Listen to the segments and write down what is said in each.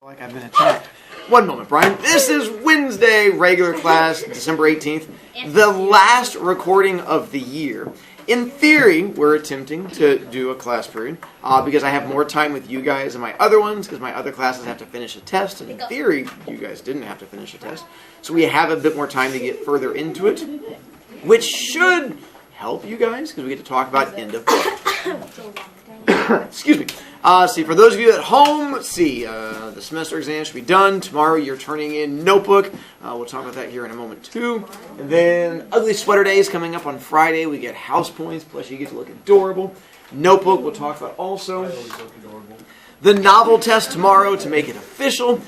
Like I've been attacked. One moment, Brian. This is Wednesday regular class, December 18th, the last recording of the year. In theory, we're attempting to do a class period because I have more time with you guys than my other ones because my other classes have to finish a test. And in theory, you guys didn't have to finish a test. So we have a bit more time to get further into it, which should help you guys because we get to talk about end of excuse me. See, for those of you at home, the semester exam should be done. Tomorrow you're turning in notebook. We'll talk about that here in a moment too. And then Ugly Sweater Day is coming up on Friday. We get house points, plus you get to look adorable. Notebook we'll talk about also. The novel test tomorrow, to make it official,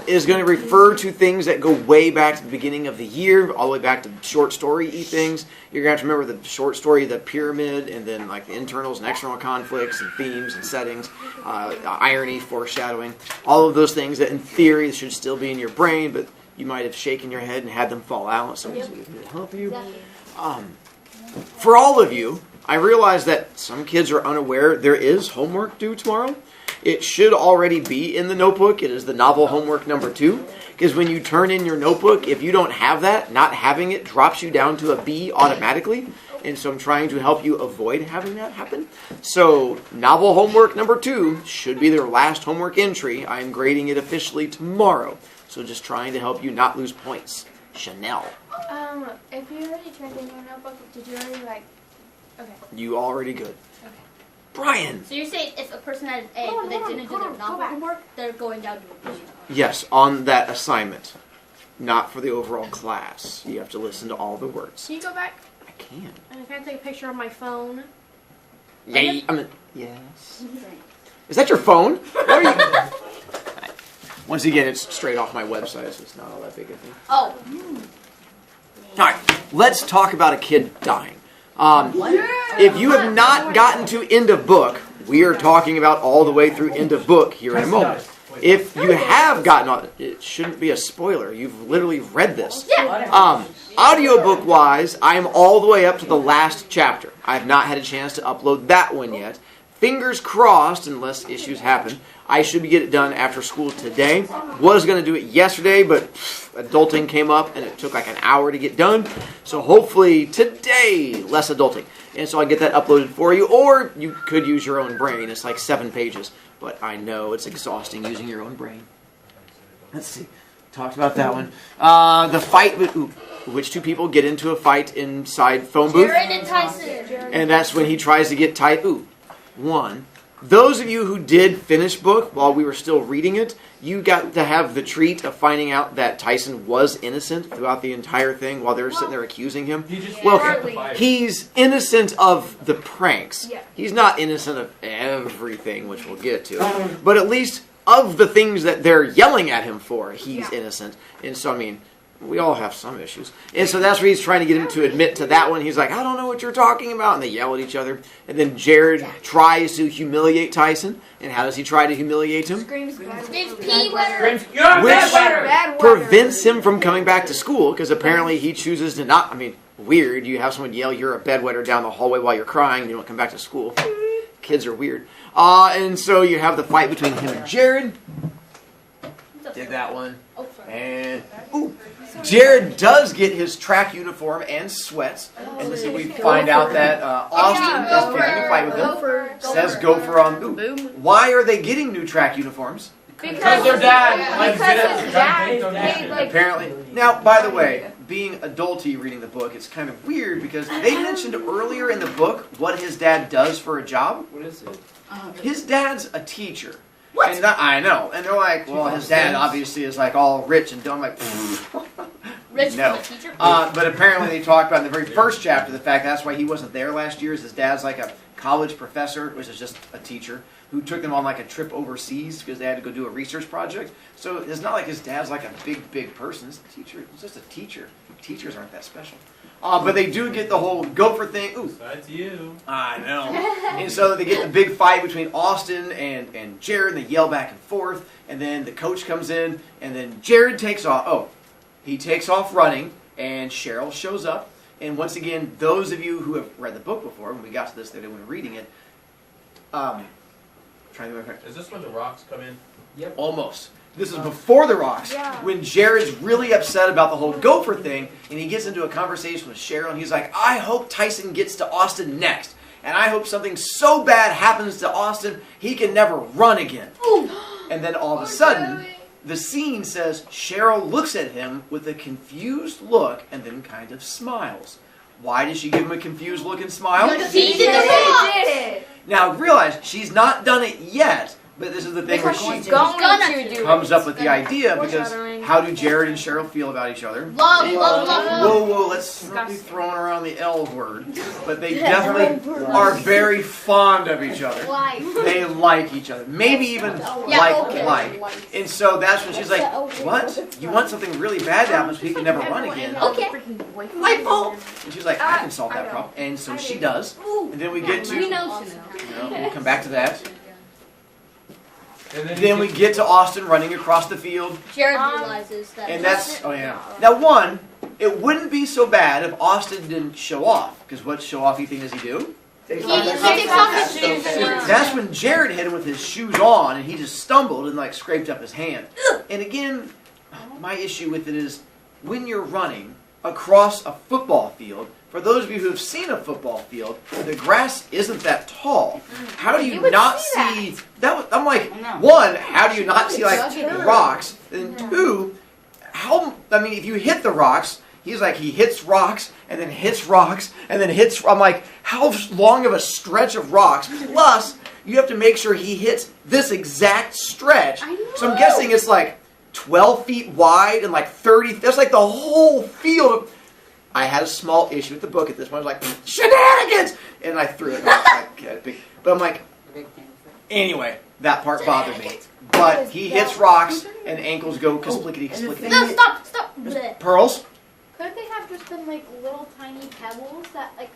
is going to refer to things that go way back to the beginning of the year, all the way back to short story-y things. You're going to have to remember the short story, the pyramid, and then like the internals and external conflicts and themes and settings, irony, foreshadowing, all of those things that in theory should still be in your brain, but you might have shaken your head and had them fall out, so it's going to help you. For all of you, I realize that some kids are unaware there is homework due tomorrow. It should already be in the notebook. It is the novel homework number 2. Because when you turn in your notebook, if you don't have that, not having it drops you down to a B automatically. And so I'm trying to help you avoid having that happen. So novel homework number 2 should be their last homework entry. I am grading it officially tomorrow. So just trying to help you not lose points. Chanel. If you already turned in your notebook, did you already okay. You already good. Okay. Brian. So you're saying if a person had an A but they didn't do their novel homework, they're going down to a B? Yes, on that assignment. Not for the overall class. You have to listen to all the words. Can you go back? I can. And can I take a picture on my phone? Yay! Yes. Is that your phone? What are you? Once again, it's straight off my website, so it's not all that big a thing. Oh. All right, let's talk about a kid dying. If you have not gotten to end of book, we are talking about all the way through end of book here in a moment. If you have gotten on, it shouldn't be a spoiler. You've literally read this. Audiobook-wise, I'm all the way up to the last chapter. I have not had a chance to upload that one yet. Fingers crossed, unless issues happen, I should get it done after school today. Was going to do it yesterday, but adulting came up and it took like an hour to get done. So hopefully today, less adulting. And so I get that uploaded for you. Or you could use your own brain. It's like 7 pages. But I know it's exhausting using your own brain. Let's see. Talked about that one. The fight with which 2 people get into a fight inside phone booth. Jared and Tyson. And that's when he tries to get one. Those of you who did finish book while we were still reading it, you got to have the treat of finding out that Tyson was innocent throughout the entire thing while they were sitting there accusing him. He's innocent of the pranks. He's not innocent of everything, which we'll get to. But at least of the things that they're yelling at him for, he's innocent. And so, I mean, we all have some issues. And so that's where he's trying to get him to admit to that one. He's like, I don't know what you're talking about. And they yell at each other. And then Jared tries to humiliate Tyson. And how does he try to humiliate him? Screams P word. Which prevents him from coming back to school. Because apparently he chooses to not. I mean, weird. You have someone yell, you're a bedwetter down the hallway while you're crying. And you don't come back to school. Kids are weird. And so you have the fight between him and Jared. Did that one. And Jared does get his track uniform and sweats. And this is we find out that Austin is picking a fight with him. Says Gopher on boom. Why are they getting new track uniforms? Because their dad. Apparently. Now, by the way, being adulty reading the book, it's kind of weird because they mentioned earlier in the book what his dad does for a job. What is it? His dad's a teacher. What? And I know. And they're like, well, his dad obviously is like all rich and dumb. Like, Rich no. from a teacher? But apparently they talked about in the very first chapter the fact that's why he wasn't there last year. Is his dad's like a college professor, which is just a teacher, who took them on like a trip overseas because they had to go do a research project. So it's not like his dad's like a big person. It's a teacher. It's just a teacher. Teachers aren't that special. But they do get the whole gopher thing. Ooh. That's you. I know. And so they get the big fight between Austin and Jared. They yell back and forth. And then the coach comes in. And then Jared takes off. Oh, he takes off running. And Cheryl shows up. And once again, those of you who have read the book before, when we got to this, they didn't reading it. Is this when the rocks come in? Yep. Almost. This is before the rocks, Yeah. when Jared's really upset about the whole gopher thing, and he gets into a conversation with Cheryl, and he's like, I hope Tyson gets to Austin next, and I hope something so bad happens to Austin, he can never run again. Ooh. And then all of a sudden, the scene says Cheryl looks at him with a confused look, and then kind of smiles. Why does she give him a confused look and smile? Because he did the rocks. Now realize, she's not done it yet, but this is the thing where she comes up with the idea, because how do Jared and Cheryl feel about each other? Love, love, love. Whoa, let's not be throwing around the L word, but they definitely are very fond of each other. They like each other, maybe even like. And so that's when she's like, what? You want something really bad to happen so he can never run again? Okay. Light bulb! And she's like, I can solve that problem. And so she does. And then we get to, we'll come back to that. And Then we get to Austin running across the field. Jared realizes that. And that's, oh yeah. Now one, it wouldn't be so bad if Austin didn't show off. Because what show-offy thing does he do? He takes off his shoes. That's when Jared hit him with his shoes on and he just stumbled and like scraped up his hand. And again, my issue with it is when you're running across a football field, for those of you who have seen a football field, the grass isn't that tall. How do you not see that? I'm like, one, how do you not see like rocks? And two, if you hit the rocks, he's like, he hits rocks and then hits rocks and then hits. I'm like, how long of a stretch of rocks? Plus, you have to make sure he hits this exact stretch. So I'm guessing it's like 12 feet wide and like 30. That's like the whole field. I had a small issue with the book at this point. I was like, shenanigans! And I threw it. But I'm like, anyway, that part bothered me. But he hits rocks and ankles go kasplickety-splickety. No, stop. Bleh. Pearls? Couldn't they have just been like little tiny pebbles that like?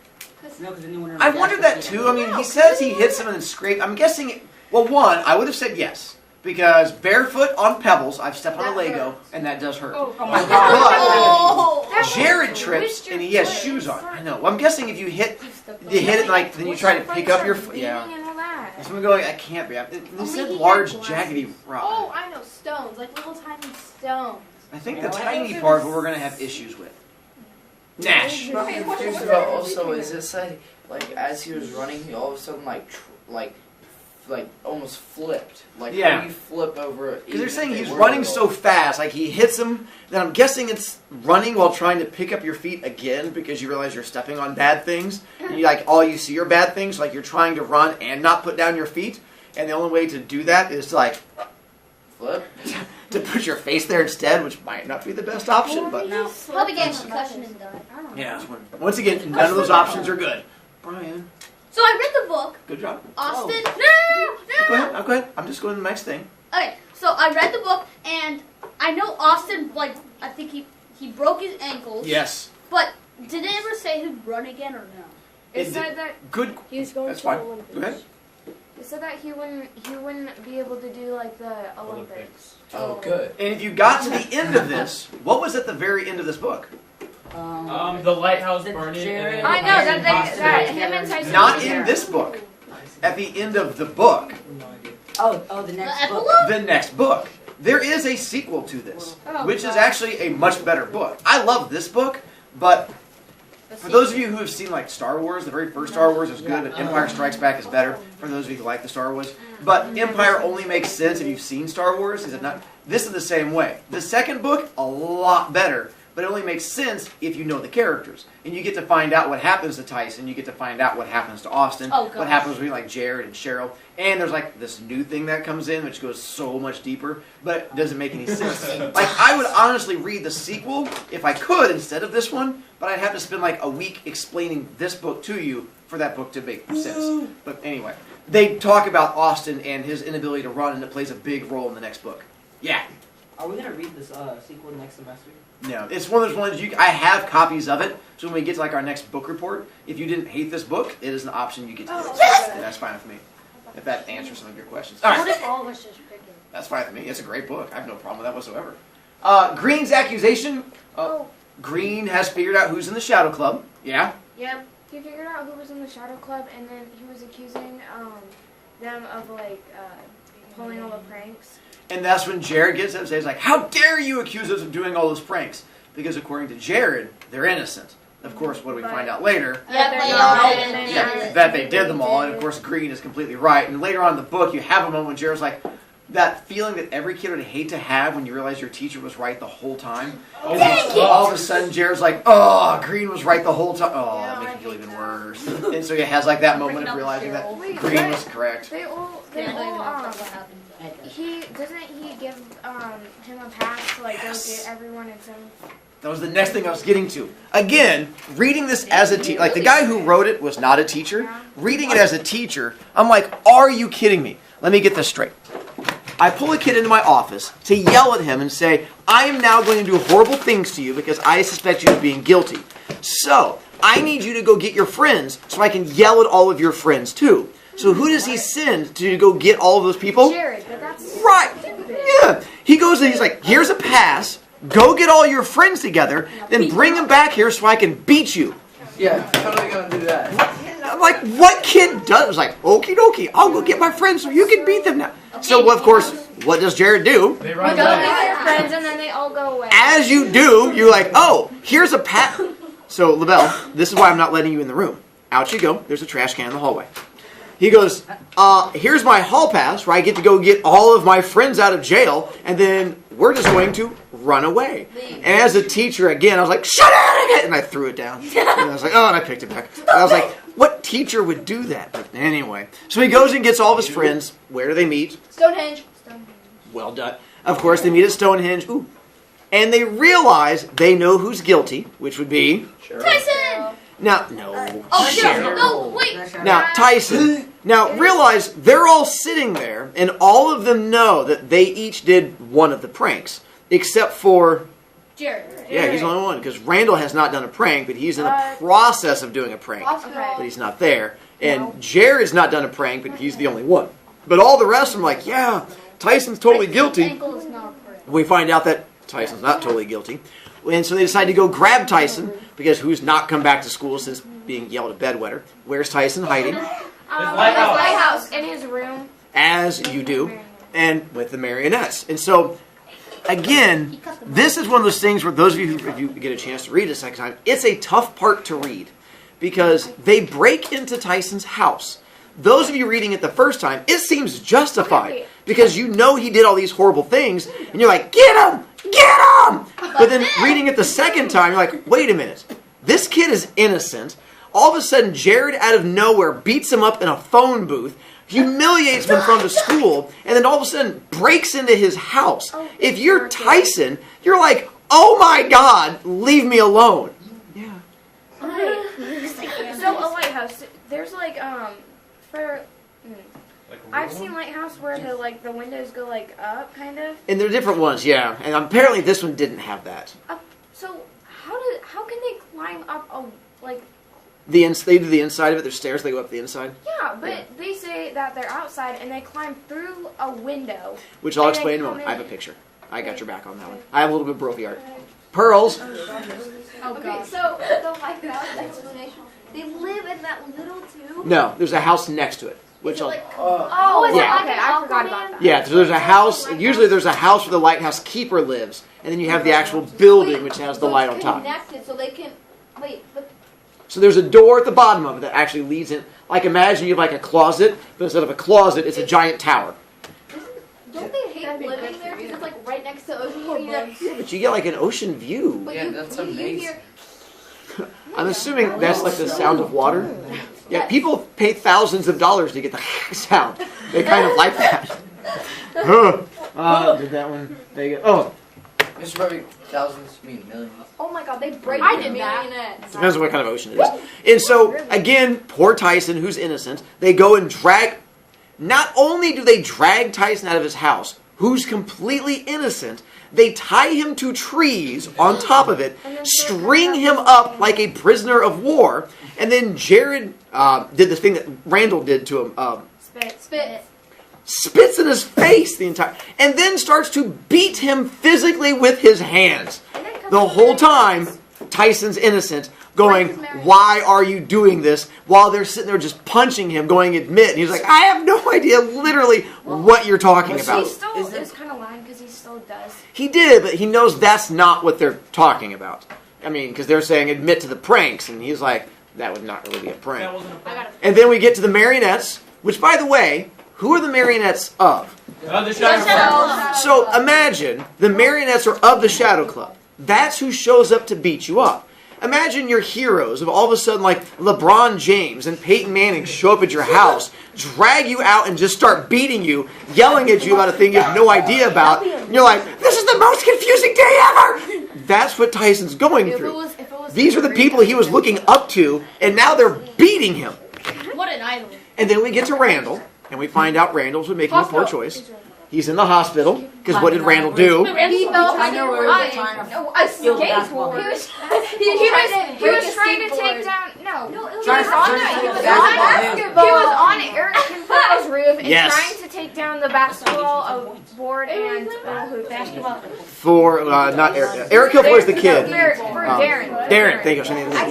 I wondered that too. I mean, he says he hits them and then scrape. I'm guessing, well, one, I would have said yes. Because barefoot on pebbles, I've stepped on a Lego, and that does hurt. Oh my God. But Jared trips, and he has shoes on. I know. Well, I'm guessing if you hit it like, then you try to pick up your foot. Yeah. That's what I'm going, I can't be. They said large, jaggedy rock. Oh, I know, stones. Like little tiny stones. I think the tiny part is what we're going to have issues with. Nash. Here's about also is this like as he was running, he all of a sudden like almost flipped. Like yeah. How do you flip over it? Because they're saying he's running so fast, like he hits him. Then I'm guessing it's running while trying to pick up your feet again because you realize you're stepping on bad things. And you all you see are bad things, like you're trying to run and not put down your feet. And the only way to do that is to flip. To put your face there instead, which might not be the best option, but Probably getting concussion and die. yeah. Once again, none of those options are good. Brian. So I read the book. Good job. Austin. Oh. No. Go ahead. I'm just going to the next thing. Okay, so I read the book, and I know Austin, I think he broke his ankles. Yes. But did it ever say he'd run again or no? It said that good. he was going That's to fine. the Olympics. Go ahead. It said that he wouldn't be able to do like the Olympics. Oh, good. And if you got to the end of this, what was at the very end of this book? The lighthouse burning. I know that him and Tyson. Not in this book. At the end of the book. Oh, the next book. The next book. There is a sequel to this, which is actually a much better book. I love this book, but for those of you who have seen like Star Wars, the very first Star Wars is good, but Empire Strikes Back is better. For those of you who like the Star Wars, but Empire only makes sense if you've seen Star Wars. Is it not? This is the same way. The second book, a lot better. But it only makes sense if you know the characters. And you get to find out what happens to Tyson. You get to find out what happens to Austin. What happens between like Jared and Cheryl. And there's like this new thing that comes in which goes so much deeper. But it doesn't make any sense. Like I would honestly read the sequel if I could instead of this one. But I'd have to spend like a week explaining this book to you for that book to make sense. But anyway. They talk about Austin and his inability to run. And it plays a big role in the next book. Yeah. Are we going to read this sequel next semester? No, it's one of those ones I have copies of it, so when we get to like our next book report, if you didn't hate this book, it is an option you get to do. Yes! And that's fine with me. If that answers some of your questions. All right. What if all of us just pick it? That's fine with me. It's a great book. I have no problem with that whatsoever. Green's accusation. Green has figured out who's in the Shadow Club. Yeah? Yep. He figured out who was in the Shadow Club, and then he was accusing them of like pulling all the pranks. And that's when Jared gets upset. He's like, how dare you accuse us of doing all those pranks? Because according to Jared, they're innocent. Of course, what do we find out later? That they did them all. And of course, Green is completely right. And later on in the book, you have a moment when Jared's like, that feeling that every kid would hate to have when you realize your teacher was right the whole time. And then all of a sudden, Jared's like, oh, Green was right the whole time. Oh, that makes me feel even worse. And so he has like that moment of realizing that Green was correct. Doesn't he give him a pass to like go get everyone and send? That was the next thing I was getting to. Again, reading this as a teacher, like the guy who wrote it was not a teacher. Reading it as a teacher, I'm like, are you kidding me? Let me get this straight. I pull a kid into my office to yell at him and say, I am now going to do horrible things to you because I suspect you of being guilty. So, I need you to go get your friends so I can yell at all of your friends too. So who does he send to go get all of those people? Jared, but that's right. Yeah. He goes and he's like, here's a pass. Go get all your friends together, then bring them back here so I can beat you. Yeah, how are they going to do that? I'm like, what kid does? It's like, okie dokie, I'll go get my friends so you can beat them now. So, of course, what does Jared do? They run go away. get their friends and then they all go away. As you do, you're like, oh, here's a pat. So, LaBelle, this is why I'm not letting you in the room. Out you go. There's a trash can in the hallway. He goes, here's my hall pass where I get to go get all of my friends out of jail, and then we're just going to run away. And as a teacher, again, I was like, shut it! And I threw it down. And I was like, oh, and I picked it back. And I was like, what teacher would do that? But anyway. So he goes and gets all of his friends. Where do they meet? Stonehenge. Well done. Of course, they meet at Stonehenge. Ooh. And they realize they know who's guilty, which would be... Tyson! Now, no. Oh, Cheryl. no, wait. Now, Tyson. Now, realize they're all sitting there, and all of them know that they each did one of the pranks, except for... Jared. Yeah, he's the only one, because Randall has not done a prank, but he's in the process of doing a prank. But he's not there. And Jared's not done a prank, but he's the only one. But all the rest of them are like, yeah, Tyson's totally guilty. We find out that Tyson's not totally guilty. And so they decide to go grab Tyson, because who's not come back to school since being yelled at bedwetter? Where's Tyson hiding? Lighthouse in his room. As you do, and with the marionettes. And so, again, this is one of those things where those of you who, if you get a chance to read it a second time, it's a tough part to read. Because they break into Tyson's house. Those of you reading it the first time, it seems justified. Because you know he did all these horrible things, and you're like, get him! Get him! But then reading it the second time, you're like, wait a minute. This kid is innocent. All of a sudden, Jared out of nowhere beats him up in a phone booth, humiliates him in front of school, and then all of a sudden breaks into his house. If you're Tyson, you're like, oh my God, leave me alone. Yeah. So a lighthouse. There's like I've seen Lighthouse where the windows go like up, kind of. And they're different ones, yeah. And apparently this one didn't have that. So how can they climb up They do the inside of it. There's stairs. They go up the inside. Yeah, but they say that they're outside and they climb through a window. Which I'll explain in a moment. I have a picture. I got your back on that one. I have a little bit of Brovicast. Pearls. Okay, so the lighthouse explanation. They live in that little tube. No, there's a house next to it. Which I'll... Okay, I forgot about that. Yeah, so there's a house. Usually there's a house where the lighthouse keeper lives, and then you have the actual building which has the light on top. Connected, so they can but So there's a door at the bottom of it that actually leads in. Like imagine you have like a closet, but instead of a closet, it's a giant tower. don't they hate living there because it's like right next to ocean? Yeah, but you get like an ocean view. But Yeah, that's amazing. I'm assuming that's like the sound of water. Yeah, people pay thousands of dollars to get the sound. They kind of like that. Did that one? There you go. Oh. Mr. Probably thousands mean millions. Oh my God, they break I the did that. marionettes. Depends on what kind of ocean it is. And so, again, poor Tyson, who's innocent, they go and drag... Not only do they drag Tyson out of his house, who's completely innocent, they tie him to trees on top of it, string him up like a prisoner of war, and then Jared did the thing that Randall did to him. Spit. Spits in his face the entire... And then starts to beat him physically with his hands. The whole time, Tyson's innocent, going, why are you doing this? While they're sitting there just punching him, going, admit. And he's like, I have no idea literally what you're talking about. He still is kind of lying because he still does. He did, but he knows that's not what they're talking about. I mean, because they're saying admit to the pranks, and he's like, that would not really be a prank. That wasn't a prank. And then we get to the marionettes, which, by the way, who are the marionettes of? The Shadow Club. So imagine the marionettes are of the Shadow Club. That's who shows up to beat you up. Imagine your heroes of all of a sudden like LeBron James and Peyton Manning show up at your house, drag you out and just start beating you, yelling at you about a thing you have no idea about. And you're like, this is the most confusing day ever! That's what Tyson's going through. These are the people he was looking up to, and now they're beating him. What an idol. And then we get to Randall, and we find out Randall's been making a poor choice. He's in the hospital, because what did Randall do? He fell I know where on he's trying to a steal the skateboard. basketball. He was trying to take down. No, he was Trying to- on trying to it. steal He the was basketball. on Eric Kinfield's roof and Yes. trying to take down the basketball board and basketball. For, not Eric. Eric Kilfoy is the kid. For Darren. Darren, thank you. I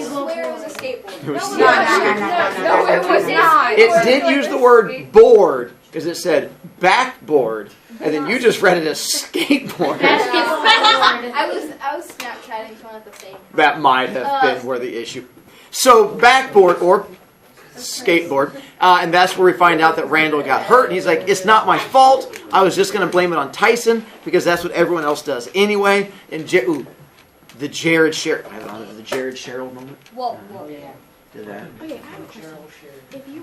swear it was a skateboard. It was- No, it was not. It did use the word board, because it said backboard, and then you just read it as skateboard. I was Snapchatting someone at the same time. That might have been where the issue. So backboard or skateboard, and that's where we find out that Randall got hurt. And he's like, "It's not my fault. I was just going to blame it on Tyson because that's what everyone else does anyway." And the Jared Sherrill, I don't know, the Jared Sherrill moment. Whoa. Did that? Okay, I have a question.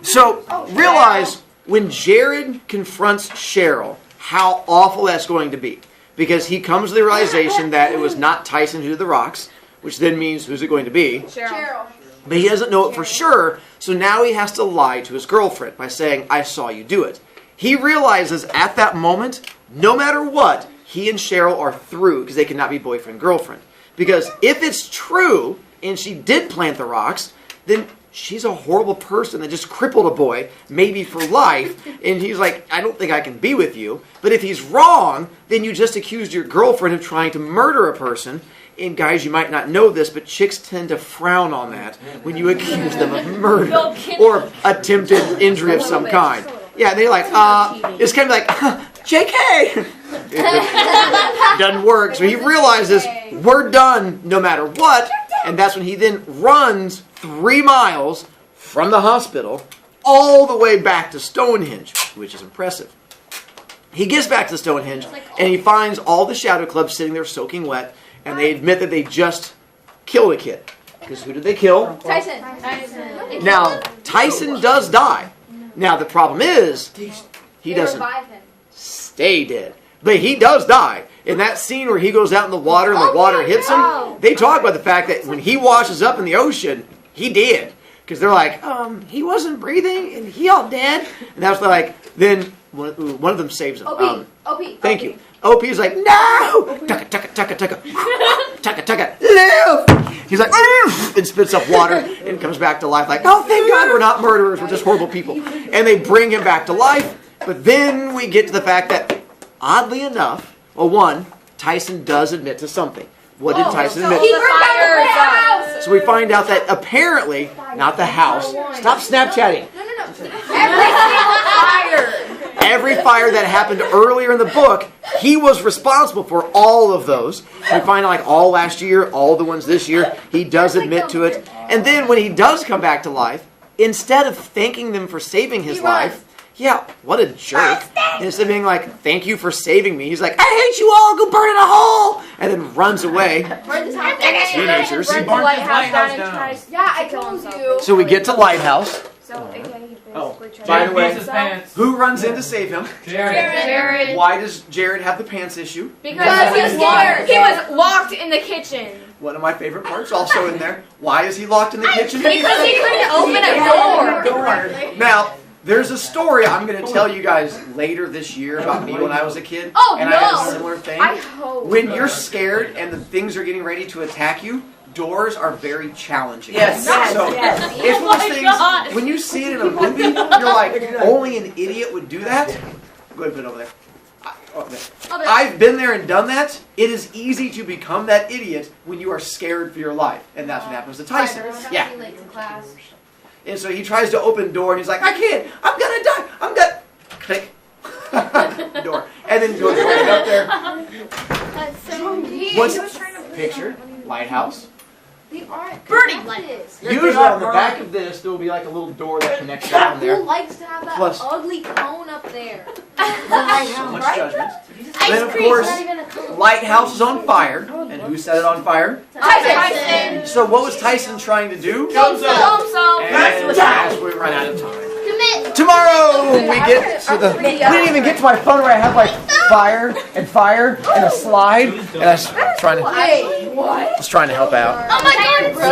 So realize when Jared confronts Cheryl, how awful that's going to be. Because he comes to the realization that it was not Tyson who did the rocks, which then means who's it going to be? Cheryl. But he doesn't know it for sure, so now he has to lie to his girlfriend by saying, I saw you do it. He realizes at that moment, no matter what, he and Cheryl are through because they cannot be boyfriend-girlfriend. Because if it's true, and she did plant the rocks, then she's a horrible person that just crippled a boy, maybe for life, and he's like, I don't think I can be with you. But if he's wrong, then you just accused your girlfriend of trying to murder a person. And guys, you might not know this, but chicks tend to frown on that when you accuse them of murder or attempted injury of some kind. Yeah, they're like, it's kind of like, JK! It doesn't work. So he realizes, we're done no matter what. And that's when he then runs 3 miles from the hospital all the way back to Stonehenge, which is impressive. He gets back to Stonehenge, and he finds all the Shadow Club sitting there soaking wet, and they admit that they just killed a kid. Because who did they kill? Tyson. Now, Tyson does die. Now, the problem is, he doesn't Revive him. stay dead. But he does die. In that scene where he goes out in the water and the water hits him, they talk about the fact that when he washes up in the ocean, he did. Because they're like, he wasn't breathing and he all dead. And that's like, then one of them saves him. OP. Thank you. OP is like, no! Tucka, live! He's like, and spits up water and comes back to life like, oh, thank God we're not murderers, we're just horrible people. And they bring him back to life. But then we get to the fact that, oddly enough, well, one, Tyson does admit to something. What did Tyson admit He to? burned down the house. So we find out that apparently, not the house. Stop Snapchatting. No. Every single fire. Every fire that happened earlier in the book, he was responsible for all of those. We find out like all last year, all the ones this year, he does admit to it. And then when he does come back to life, instead of thanking them for saving his life, yeah, what a jerk. Instead of being like, thank you for saving me, he's like, I hate you all, go burn in a hole! And then runs away. Teenagers. He burnt his lighthouse down. Yeah, I told you. So we get to Lighthouse. By the way, His pants. who runs in to save him? Jared. Why does Jared have the pants issue? Because he was scared. He was locked in the kitchen. One of my favorite parts also in there. Why is he locked in the kitchen? Because he couldn't open a door. Now, there's a story I'm going to tell you guys later this year about me when I was a kid. Oh, and no. I had a similar thing. I hope. When you're scared and the things are getting ready to attack you, doors are very challenging. Yes. So it's one of those things, when you see it in a movie, you're like, only an idiot would do that. Go ahead and put it over there. I've been there and done that. It is easy to become that idiot when you are scared for your life. And that's what happens to Tyson. Yeah. And so he tries to open the door and he's like, I can't. I'm going to die. I'm going to... Click. Door. And then goes right up there. That's so neat. What's picture? Lighthouse. They aren't Birdie connected. Usually on the back of this, there will be like a little door that connects down Who there. likes to have that Plus- ugly cone up there? So much judgment. Ice Then, of cream. course, Lighthouse is on fire. And who set it on fire? Tyson. So what was Tyson trying to do? So. And that's where we run out of time. Commit. Tomorrow we get to the... We didn't even get to my phone where I have like fire and a slide. And I was trying to... Wait, what? I was trying to help out. Oh my god, it's so